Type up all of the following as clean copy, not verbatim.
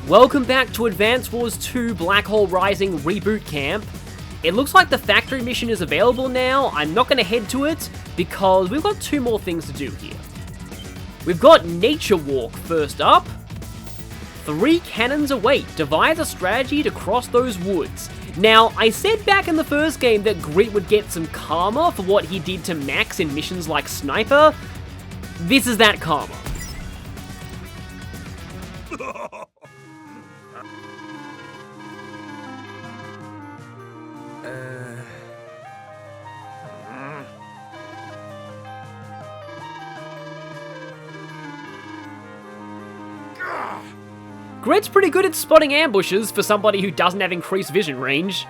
Welcome back to Advance Wars 2 Black Hole Rising Reboot Camp. It looks like the factory mission is available now. I'm not going to head to it because we've got two more things to do here. We've got Nature Walk first up. 3 cannons await. Devise a strategy to cross those woods. Now, I said back in the first game that Grit would get some karma for what he did to Max in missions like Sniper. This is that karma. Grit's pretty good at spotting ambushes for somebody who doesn't have increased vision range.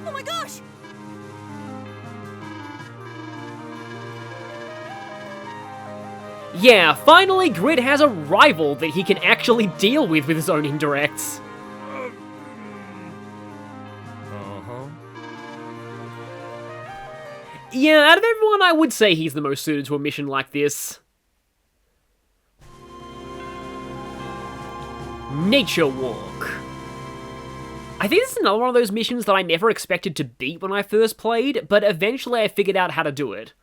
Oh my gosh! Yeah, finally Grit has a rival that he can actually deal with his own indirects. Yeah, out of everyone, I would say he's the most suited to a mission like this. Nature Walk. I think this is another one of those missions that I never expected to beat when I first played, but eventually I figured out how to do it.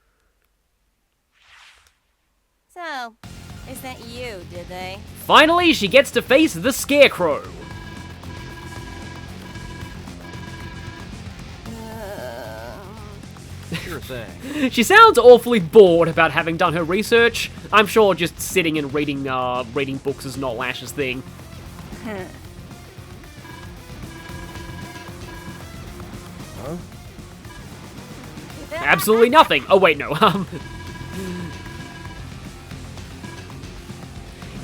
So, is that you, did they? Finally, she gets to face the Scarecrow. Sure thing. She sounds awfully bored about having done her research. I'm sure just sitting and reading books is not Lash's thing. Huh? Absolutely nothing. Oh wait, no.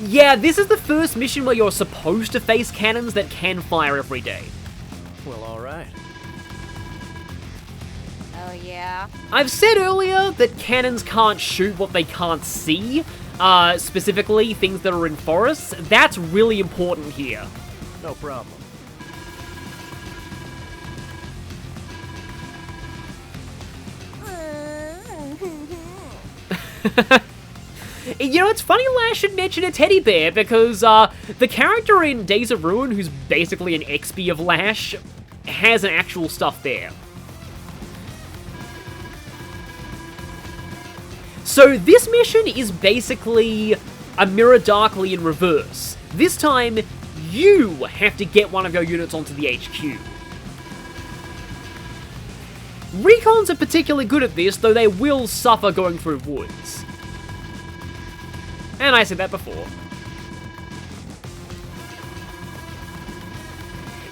Yeah, this is the first mission where you're supposed to face cannons that can fire every day. Well, alright. Oh yeah? I've said earlier that cannons can't shoot what they can't see, specifically things that are in forests. That's really important here. No problem. You know, it's funny Lash should mention a teddy bear, because the character in Days of Ruin, who's basically an XP of Lash, has an actual stuffed bear. So this mission is basically a Mirror Darkly in reverse. This time, you have to get one of your units onto the HQ. Recons are particularly good at this, though they will suffer going through woods. And I said that before.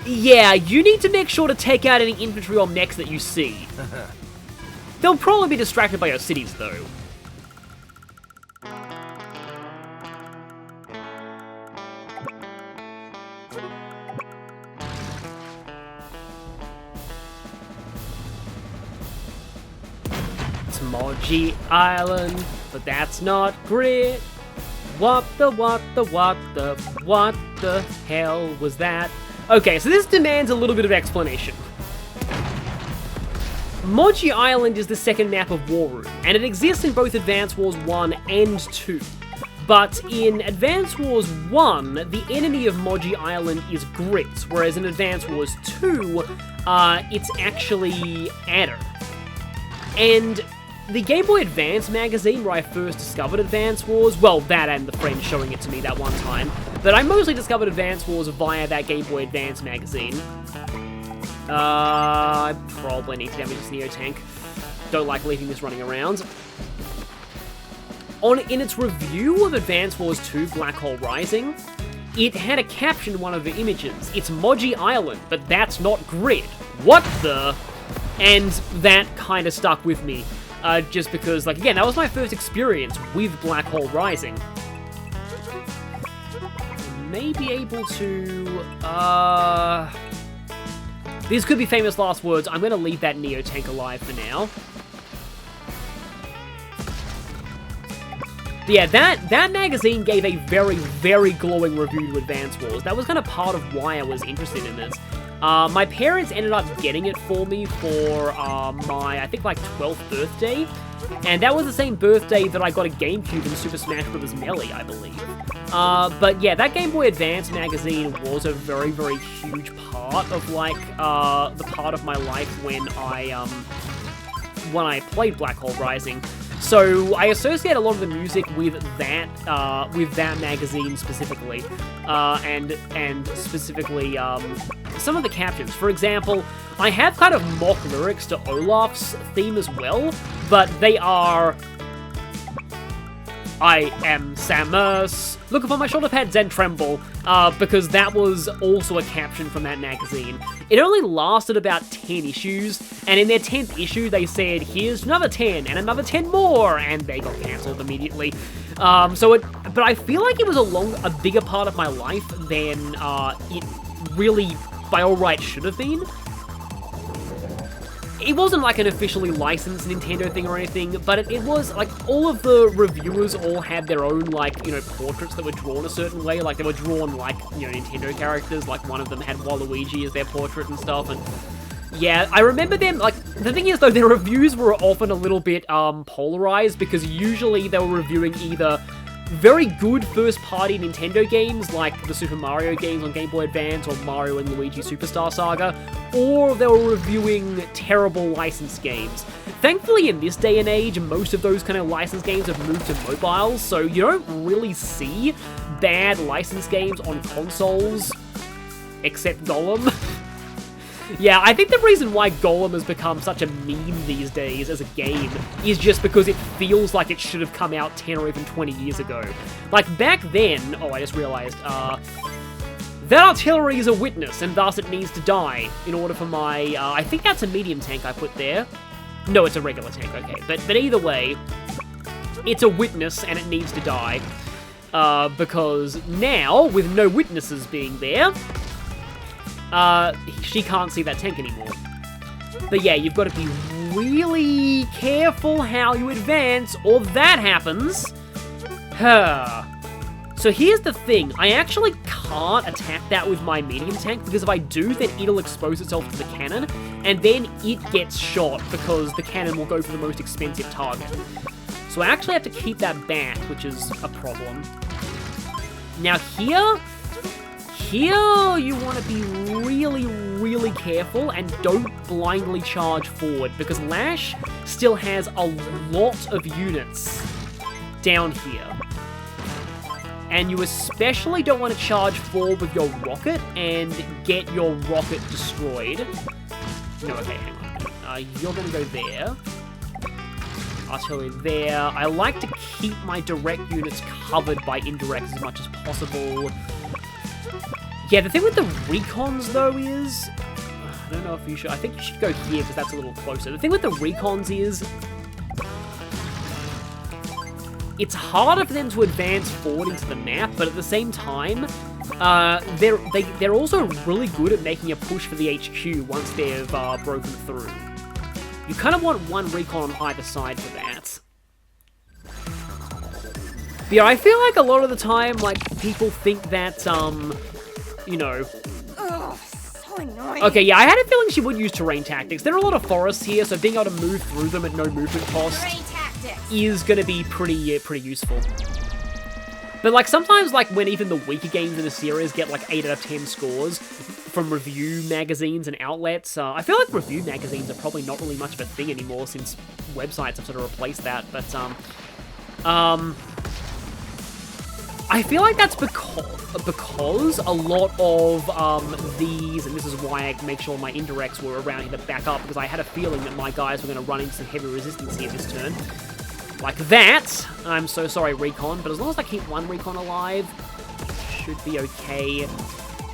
Yeah, you need to make sure to take out any infantry or mechs that you see. They'll probably be distracted by your cities, though. It's Moji Island, but that's not Grit. What the hell was that? Okay, so this demands a little bit of explanation. Moji Island is the second map of Warroom, and it exists in both Advance Wars 1 and 2. But in Advance Wars 1, the enemy of Moji Island is Grit, whereas in Advance Wars 2, it's actually Adder. And the Game Boy Advance magazine where I first discovered Advance Wars, well, that and the friend showing it to me that one time, but I mostly discovered Advance Wars via that Game Boy Advance magazine. I probably need to damage this Neo tank. Don't like leaving this running around. In its review of Advance Wars 2 Black Hole Rising, it had a caption in one of the images. It's Moji Island, but that's not Grit. What the? And that kind of stuck with me. Just because, like, again, that was my first experience with Black Hole Rising. May be able to, these could be famous last words. I'm gonna leave that Neo tank alive for now. But yeah, that magazine gave a very, very glowing review to Advance Wars. That was kind of part of why I was interested in this. My parents ended up getting it for me for my, I think, like, 12th birthday. And that was the same birthday that I got a GameCube in Super Smash Bros. Melee, I believe. But yeah, that Game Boy Advance magazine was a very, very huge part of, like, the part of my life when I played Black Hole Rising. So I associate a lot of the music with that magazine specifically, and specifically some of the captions. For example, I have kind of mock lyrics to Olaf's theme as well, but they are: I am Samus, look upon my shoulder pads and tremble, because that was also a caption from that magazine. It only lasted about 10 issues, and in their 10th issue they said, here's another 10, and another 10 more, and they got cancelled immediately. But I feel like it was a bigger part of my life than it really, by all rights, should have been. It wasn't like an officially licensed Nintendo thing or anything, but it was, like, all of the reviewers all had their own, like, you know, portraits that were drawn a certain way. Like, they were drawn like, you know, Nintendo characters. Like, one of them had Waluigi as their portrait and stuff, and yeah, I remember them, like, the thing is, though, their reviews were often a little bit, polarized, because usually they were reviewing either very good first-party Nintendo games, like the Super Mario games on Game Boy Advance, or Mario and Luigi Superstar Saga, or they were reviewing terrible licensed games. Thankfully, in this day and age, most of those kind of licensed games have moved to mobiles, so you don't really see bad licensed games on consoles, except Golem. Yeah, I think the reason why Golem has become such a meme these days as a game is just because it feels like it should have come out 10 or even 20 years ago. Like, back then, oh, I just realized, that artillery is a witness, and thus it needs to die in order for my, I think that's a medium tank I put there. No, it's a regular tank, okay. But either way, it's a witness, and it needs to die. Because now, with no witnesses being there, she can't see that tank anymore. But yeah, you've got to be really careful how you advance, or that happens. So here's the thing, I actually can't attack that with my medium tank, because if I do, then it'll expose itself to the cannon, and then it gets shot, because the cannon will go for the most expensive target. So I actually have to keep that back, which is a problem. Now here you want to be really, really careful and don't blindly charge forward, because Lash still has a lot of units down here. And you especially don't want to charge forward with your rocket and get your rocket destroyed. No, okay, hang on. You're going to go there. Artillery there. I like to keep my direct units covered by indirects as much as possible. Yeah, the thing with the recons, though, is... I don't know if you should... I think you should go here, because that's a little closer. The thing with the recons is... it's harder for them to advance forward into the map, but at the same time, they're also really good at making a push for the HQ once they've broken through. You kind of want one recon on either side for that. But yeah, I feel like a lot of the time, like, people think that, you know... Ugh, so annoying. Okay, yeah, I had a feeling she would use terrain tactics. There are a lot of forests here, so being able to move through them at no movement cost is going to be pretty useful. But, like, sometimes, like, when even the weaker games in a series get, like, 8 out of 10 scores from review magazines and outlets, I feel like review magazines are probably not really much of a thing anymore since websites have sort of replaced that, but, I feel like that's because a lot of these, and this is why I make sure my indirects were around here to back up, because I had a feeling that my guys were going to run into some heavy resistance here this turn. Like that. I'm so sorry, recon, but as long as I keep one recon alive, it should be okay.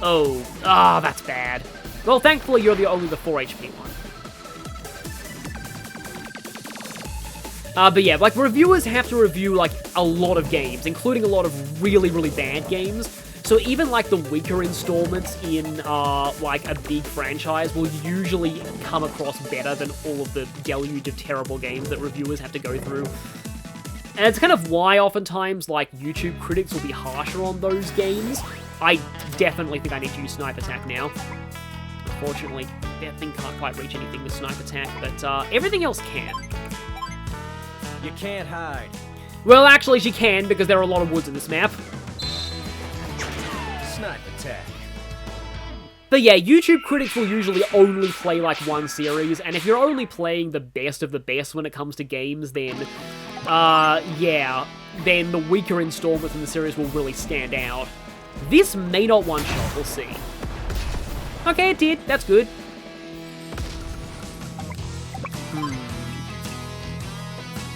Oh, that's bad. Well, thankfully you're only the 4 HP one. But yeah, like, reviewers have to review, like, a lot of games, including a lot of really, really bad games. So even, like, the weaker installments in, like, a big franchise will usually come across better than all of the deluge of terrible games that reviewers have to go through. And it's kind of why oftentimes, like, YouTube critics will be harsher on those games. I definitely think I need to use Snipe Attack now. Unfortunately, that thing can't quite reach anything with Snipe Attack, but everything else can. You can't hide. Well, actually, she can, because there are a lot of woods in this map. Snipe attack. But yeah, YouTube critics will usually only play like one series, and if you're only playing the best of the best when it comes to games, then, yeah, then the weaker installments in the series will really stand out. This may not one-shot, we'll see. Okay, it did, that's good.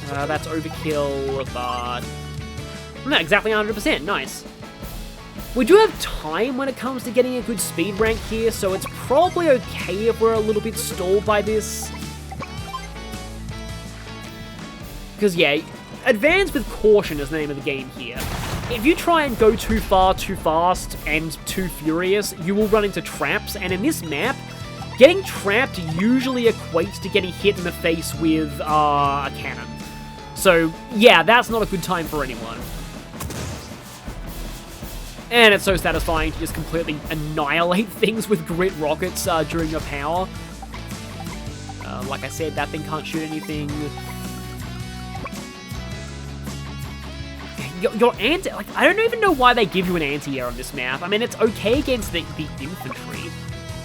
That's overkill, but... no, exactly 100%, nice. We do have time when it comes to getting a good speed rank here, so it's probably okay if we're a little bit stalled by this. Because, yeah, advance with caution is the name of the game here. If you try and go too far, too fast, and too furious, you will run into traps, and in this map, getting trapped usually equates to getting hit in the face with a cannon. So, yeah, that's not a good time for anyone. And it's so satisfying to just completely annihilate things with grit rockets during your power. Like I said, that thing can't shoot anything. Your anti... like, I don't even know why they give you an anti-air on this map. I mean, it's okay against the infantry.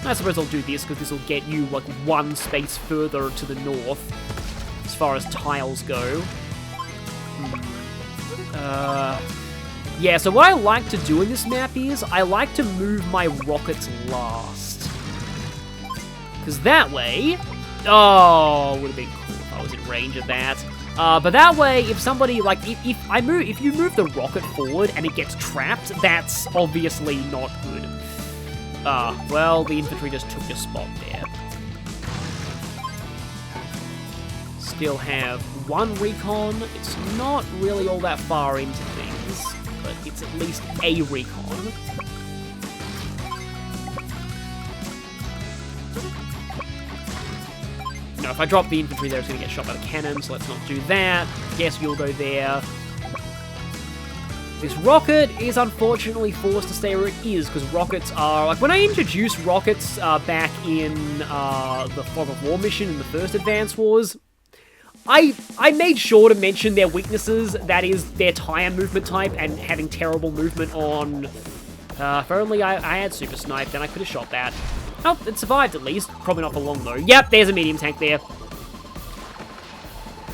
I suppose I'll do this, because this will get you, like, one space further to the north, as far as tiles go. Yeah, so what I like to do in this map is, I like to move my rockets last. Because that way... oh, would have been cool if I was in range of that. But that way, if somebody, like, if you move the rocket forward and it gets trapped, that's obviously not good. Well, the infantry just took your spot there. Still have one recon. It's not really all that far into things, but it's at least a recon. No, if I drop the infantry there, it's going to get shot by the cannon, so let's not do that. Yes, you'll go there. This rocket is unfortunately forced to stay where it is, because rockets are... like, when I introduced rockets back in the Fog of War mission in the first Advance Wars, I made sure to mention their weaknesses, that is, their tire movement type and having terrible movement on... if only I had Super Snipe, then I could have shot that. Oh, it survived at least. Probably not for long, though. Yep, there's a medium tank there.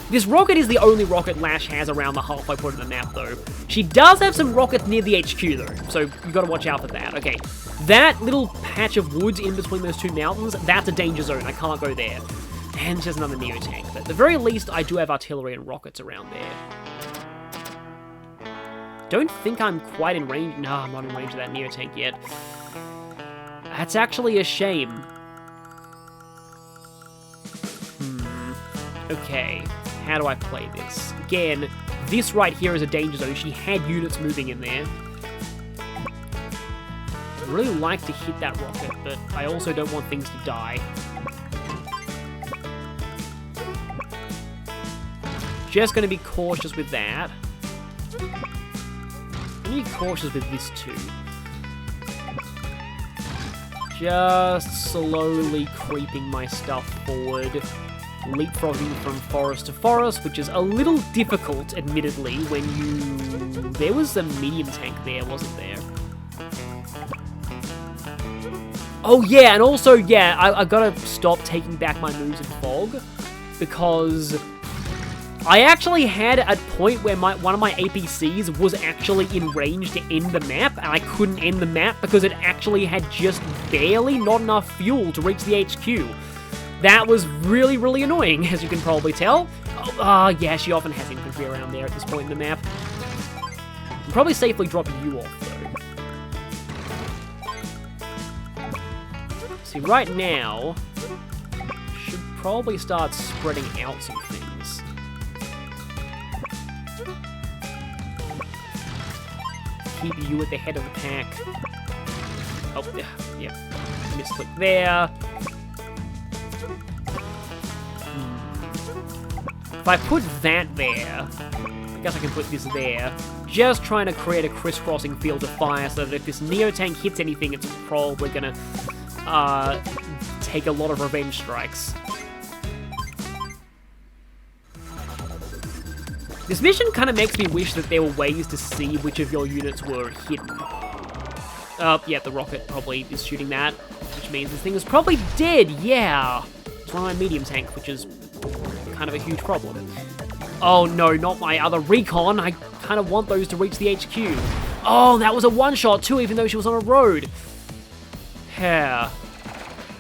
This rocket is the only rocket Lash has around the halfway point of the map, though. She does have some rockets near the HQ, though, so you've got to watch out for that. Okay, that little patch of woods in between those two mountains, that's a danger zone. I can't go there. And just another Neo tank. But at the very least, I do have artillery and rockets around there. Don't think I'm quite in range. No, I'm not in range of that Neo tank yet. That's actually a shame. Okay, how do I play this? Again, this right here is a danger zone. She had units moving in there. I'd really like to hit that rocket, but I also don't want things to die. Just going to be cautious with that. I'm going to be cautious with this too. Just slowly creeping my stuff forward. Leapfrogging from forest to forest, which is a little difficult, admittedly, when you... there was a medium tank there, wasn't there? Oh yeah, and also, yeah, I gotta stop taking back my moves in fog, because I actually had a point where one of my APCs was actually in range to end the map, and I couldn't end the map because it actually had just barely not enough fuel to reach the HQ. That was really, really annoying, as you can probably tell. Yeah, she often has infantry around there at this point in the map. I'll probably safely drop you off, though. See, right now, should probably start spreading out some things. Keep you at the head of the pack. Oh, yeah. Misclick there. If I put that there, I guess I can put this there, just trying to create a crisscrossing field of fire so that if this Neo tank hits anything, it's probably gonna take a lot of revenge strikes. This mission kind of makes me wish that there were ways to see which of your units were hidden. Yeah, the rocket probably is shooting that, which means this thing is probably dead, yeah. It's one of my medium tank, which is kind of a huge problem. Oh no, not my other recon. I kind of want those to reach the HQ. Oh, that was a one-shot too, even though she was on a road. Yeah.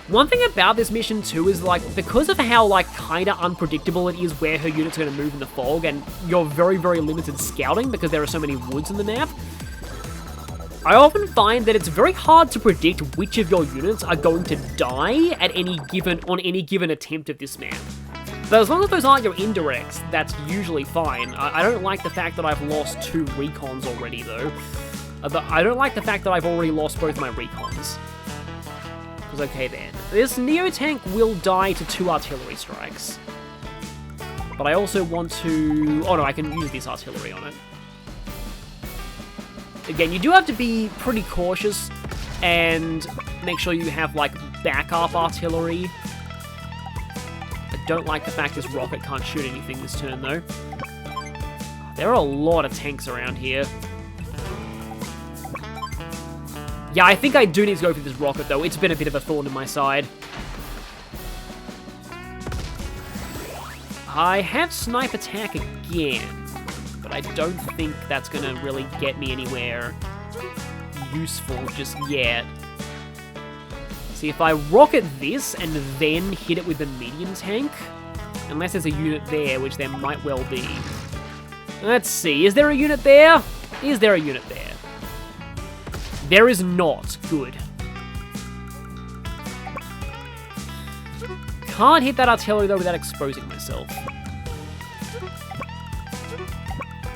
One thing about this mission too is, like, because of how, like, kind of unpredictable it is where her units are going to move in the fog, and you're very, very limited scouting because there are so many woods in the map, I often find that it's very hard to predict which of your units are going to die at on any given attempt of this map. But as long as those aren't your indirects, that's usually fine. I don't like the fact that I've lost 2 recons already, though. I don't like the fact that I've already lost both my recons. Because, okay then, this Neo tank will die to 2 artillery strikes. But I also want to... Oh no, I can use this artillery on it. Again, you do have to be pretty cautious and make sure you have, like, backup artillery. I don't like the fact this rocket can't shoot anything this turn, though. There are a lot of tanks around here. Yeah, I think I do need to go for this rocket, though. It's been a bit of a thorn in my side. I have snipe attack again, but I don't think that's going to really get me anywhere useful just yet. See, if I rocket this and then hit it with the medium tank, unless there's a unit there, which there might well be. Let's see, is there a unit there? Is there a unit there? There is not. Good. Can't hit that artillery, though, without exposing myself.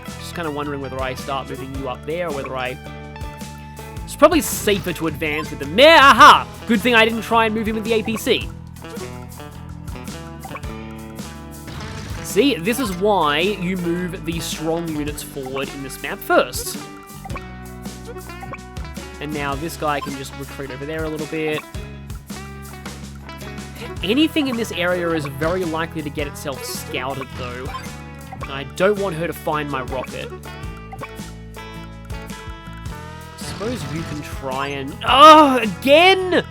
Just kind of wondering whether I start moving you up there, or whether I... It's probably safer to advance with the mare. Aha! Good thing I didn't try and move him with the APC. See, this is why you move the strong units forward in this map first. And now this guy can just retreat over there a little bit. Anything in this area is very likely to get itself scouted, though. And I don't want her to find my rocket. I suppose you can try and... Oh, again!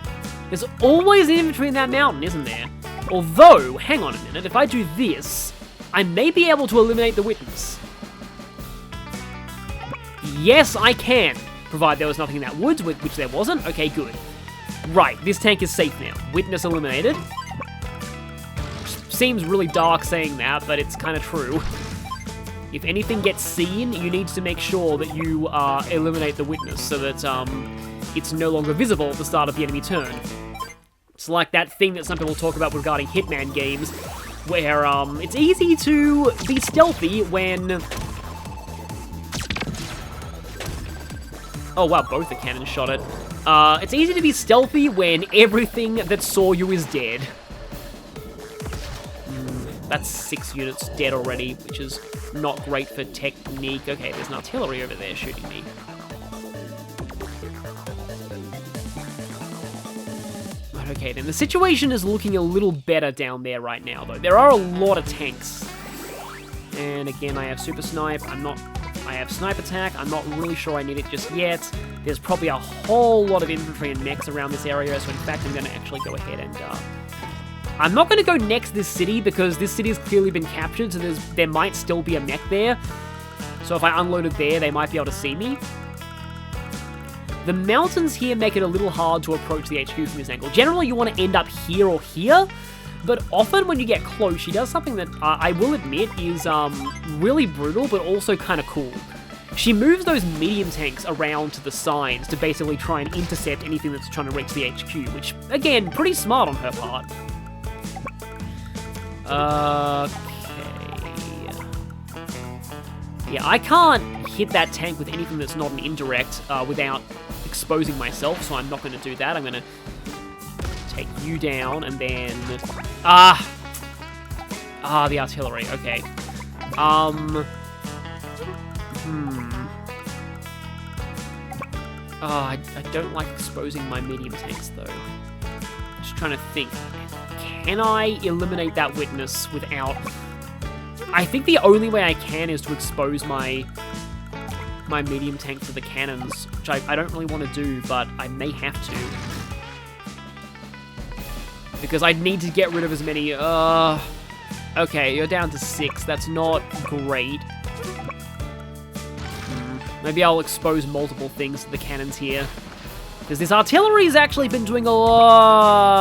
There's always an infantry in that mountain, isn't there? Although, hang on a minute, if I do this, I may be able to eliminate the witness. Yes, I can. Provided there was nothing in that woods, which there wasn't. Okay, good. Right, this tank is safe now. Witness eliminated. Seems really dark saying that, but it's kind of true. If anything gets seen, you need to make sure that you eliminate the witness so that it's no longer visible at the start of the enemy turn. It's like that thing that some people talk about regarding Hitman games, where it's easy to be stealthy when... Oh wow, both the cannons shot it. It's easy to be stealthy when everything that saw you is dead. That's 6 units dead already, which is not great for technique. Okay, there's an artillery over there shooting me. But okay, then the situation is looking a little better down there right now, though. There are a lot of tanks. And again, I have super snipe. I have snipe attack. I'm not really sure I need it just yet. There's probably a whole lot of infantry and mechs around this area, so in fact, I'm going to actually go ahead and... I'm not going to go next this city, because this city has clearly been captured, so there might still be a mech there. So if I unloaded there, they might be able to see me. The mountains here make it a little hard to approach the HQ from this angle. Generally, you want to end up here or here, but often when you get close, she does something that I will admit is really brutal, but also kind of cool. She moves those medium tanks around to the sides to basically try and intercept anything that's trying to reach the HQ, which, again, pretty smart on her part. Okay. Yeah, I can't hit that tank with anything that's not an indirect without exposing myself, so I'm not going to do that. I'm going to take you down, and then... the artillery, okay. I don't like exposing my medium tanks, though. Just trying to think. Can I eliminate that witness without I think the only way I can is to expose my medium tank to the cannons, which I don't really want to do, but I may have to. Because I need to get rid of as many, okay, you're down to 6, that's not great. Maybe I'll expose multiple things to the cannons here. Because this artillery's actually been doing a lot.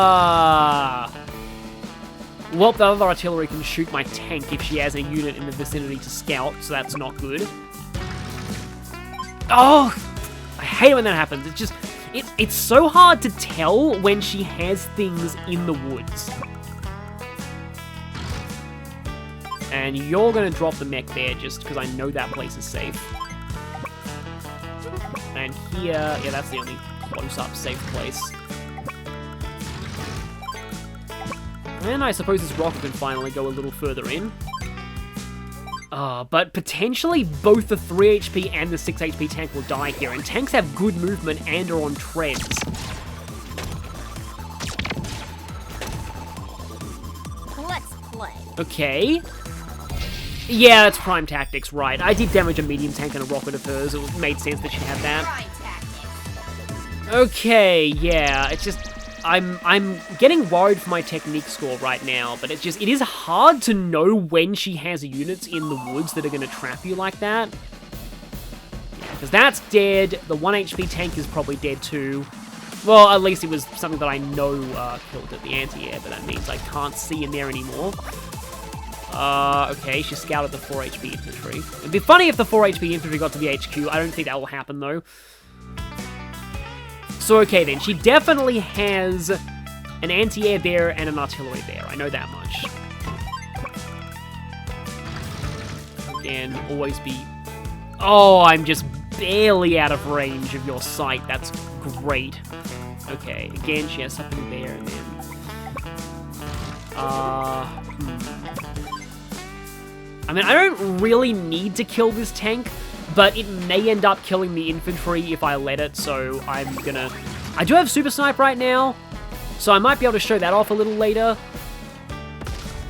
Well, the other artillery can shoot my tank if she has a unit in the vicinity to scout, so that's not good. Oh! I hate it when that happens. It's just... It's so hard to tell when she has things in the woods. And you're gonna drop the mech there just because I know that place is safe. And here... Yeah, that's the only close-up safe place. And I suppose this rocket can finally go a little further in. But potentially both the 3 HP and the 6 HP tank will die here, and tanks have good movement and are on treads. Let's play. Okay. Yeah, that's prime tactics, right. I did damage a medium tank and a rocket of hers. It made sense that she had that. Prime tactics. Okay, yeah, it's just... I'm getting worried for my technique score right now, but it is hard to know when she has units in the woods that are going to trap you like that. Because that's dead, the 1 HP tank is probably dead too. Well, at least it was something that I know killed at the anti-air, but that means I can't see in there anymore. Okay, she scouted the 4 HP infantry. It'd be funny if the 4 HP infantry got to the HQ, I don't think that will happen though. So, okay then, she definitely has an anti-air there and an artillery there. I know that much. Again, always be... Oh, I'm just barely out of range of your sight. That's great. Okay, again, she has something there and then... I mean, I don't really need to kill this tank, but it may end up killing the infantry if I let it, so I'm gonna... I do have Super Snipe right now, so I might be able to show that off a little later.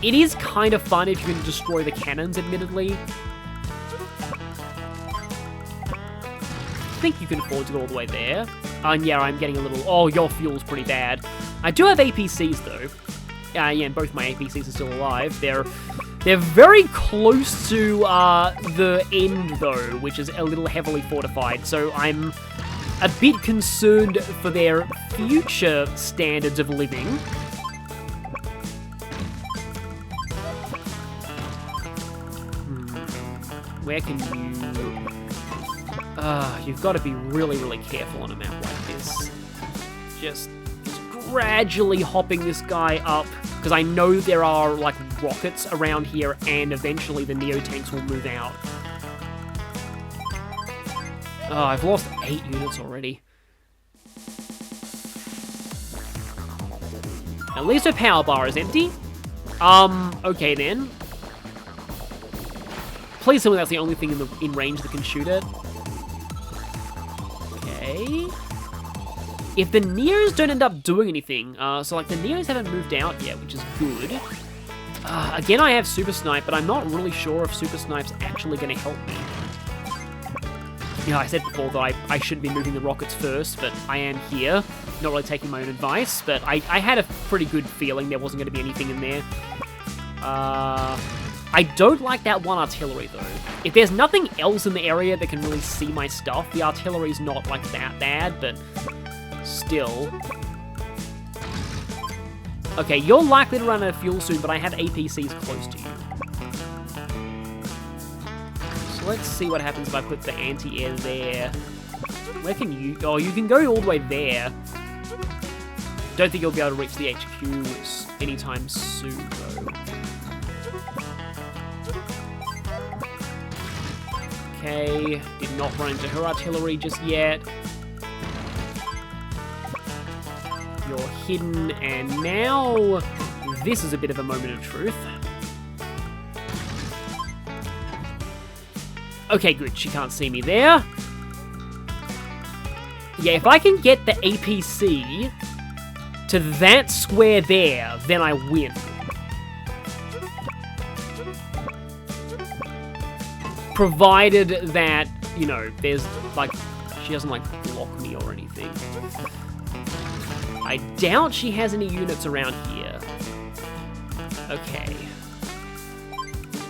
It is kind of fun if you can destroy the cannons, admittedly. I think you can afford to go all the way there. And yeah, I'm getting a little... Oh, your fuel's pretty bad. I do have APCs, though. Yeah, and both my APCs are still alive. They're very close to the end, though, which is a little heavily fortified, so I'm a bit concerned for their future standards of living. Where can you... you've got to be really, really careful on a map like this. Just gradually hopping this guy up, because I know there are, like, rockets around here, and eventually the Neo-tanks will move out. Oh, I've lost 8 units already. At least her power bar is empty. Okay then. Please tell me that's the only thing in range that can shoot it. Okay. If the Neos don't end up doing anything, so like the Neos haven't moved out yet, which is good. Again, I have Super Snipe, but I'm not really sure if Super Snipe's actually going to help me. You know, I said before that I shouldn't be moving the rockets first, but I am here. Not really taking my own advice, but I had a pretty good feeling there wasn't going to be anything in there. I don't like that 1 artillery, though. If there's nothing else in the area that can really see my stuff, the artillery's not, like, that bad, but still. Okay, you're likely to run out of fuel soon, but I have APCs close to you. So let's see what happens if I put the anti-air there. Where can you... Oh, you can go all the way there. Don't think you'll be able to reach the HQ anytime soon, though. Okay, did not run into her artillery just yet. You're hidden, and now this is a bit of a moment of truth. Okay, good, she can't see me there. Yeah, if I can get the APC to that square there, then I win. Provided that, you know, there's, like, she doesn't, like, block me or anything. I doubt she has any units around here. Okay.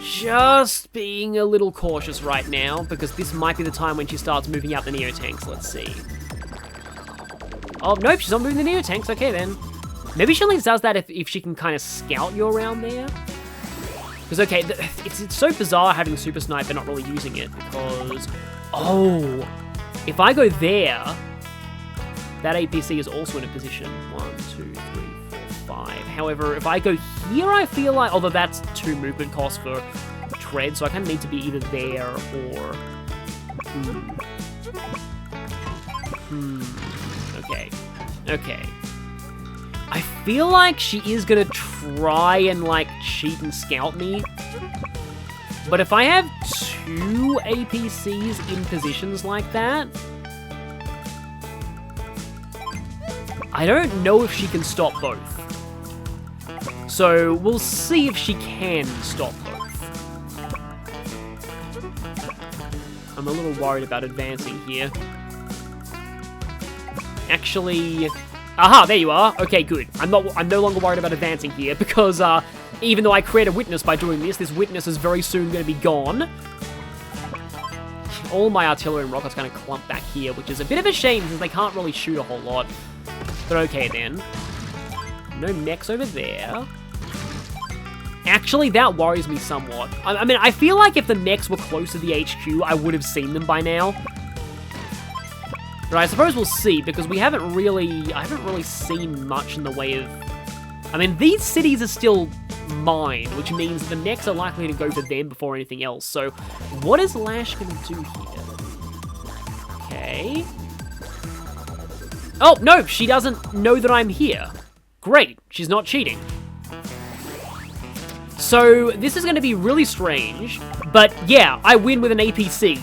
Just being a little cautious right now, because this might be the time when she starts moving out the Neo-Tanks. Let's see. Oh, nope, she's not moving the Neo-Tanks. Okay, then. Maybe she only does that if she can kind of scout you around there. Because, okay, it's so bizarre having Super Snipe but not really using it, because... Oh! If I go there, that APC is also in a position. 1, 2, 3, 4, 5. However, if I go here, I feel like... Although that's 2 movement costs for tread, so I kind of need to be either there or... Okay. Okay. I feel like she is gonna try and, like, cheat and scout me. But if I have 2 APCs in positions like that, I don't know if she can stop both. So we'll see if she can stop both. I'm a little worried about advancing here. Actually... Aha, there you are. Okay, good. I'm no longer worried about advancing here, because even though I create a witness by doing this, this witness is very soon going to be gone. All my artillery and rockets kind of clump back here, which is a bit of a shame, since they can't really shoot a whole lot. But okay, then. No mechs over there. Actually, that worries me somewhat. I mean, I feel like if the mechs were close to the HQ, I would have seen them by now. But I suppose we'll see, because I haven't really seen much in the way of... I mean, these cities are still mine, which means the mechs are likely to go for them before anything else. So, what is Lash going to do here? Okay. Oh, no, she doesn't know that I'm here. Great, she's not cheating. So, this is going to be really strange, but yeah, I win with an APC.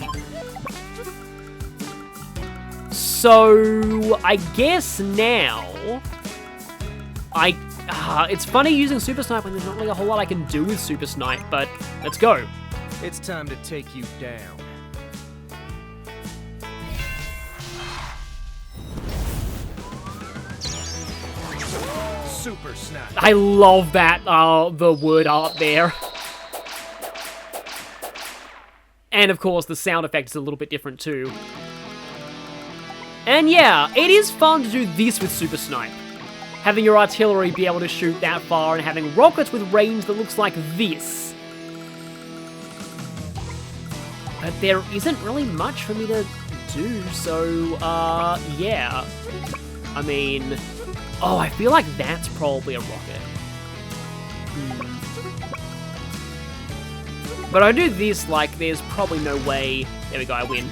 So, I guess now, it's funny using Super Snipe when there's not really a whole lot I can do with Super Snipe, but let's go. It's time to take you down. Super Snipe. I love that, the word art there. And of course, the sound effect is a little bit different too. And yeah, it is fun to do this with Super Snipe. Having your artillery be able to shoot that far and having rockets with range that looks like this. But there isn't really much for me to do, so, yeah. I mean, oh, I feel like that's probably a rocket. But I do this like there's probably no way. There we go, I win.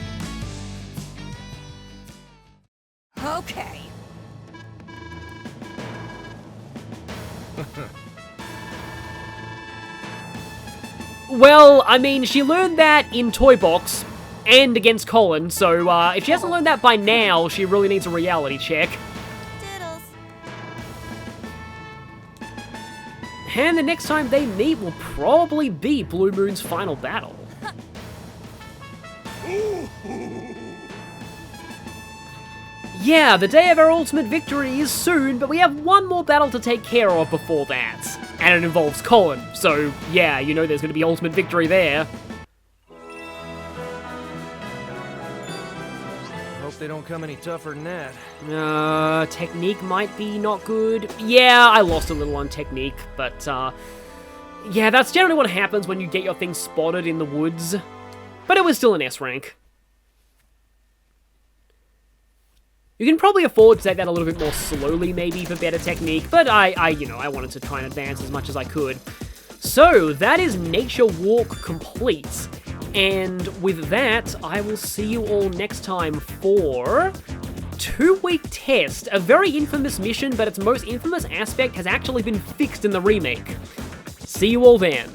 Okay. Well, I mean, she learned that in Toy Box and against Colin, so if she hasn't learned that by now, she really needs a reality check. Doodles. And the next time they meet will probably be Blue Moon's final battle. Yeah, the day of our ultimate victory is soon, but we have one more battle to take care of before that. And it involves Colin, so yeah, you know there's going to be ultimate victory there. Hope they don't come any tougher than that. Technique might be not good. Yeah, I lost a little on technique, but yeah, that's generally what happens when you get your thing spotted in the woods. But it was still an S rank. You can probably afford to take that a little bit more slowly, maybe, for better technique, but I wanted to try and advance as much as I could. So, that is Nature Walk complete. And with that, I will see you all next time for 2-week test. A very infamous mission, but its most infamous aspect has actually been fixed in the remake. See you all then.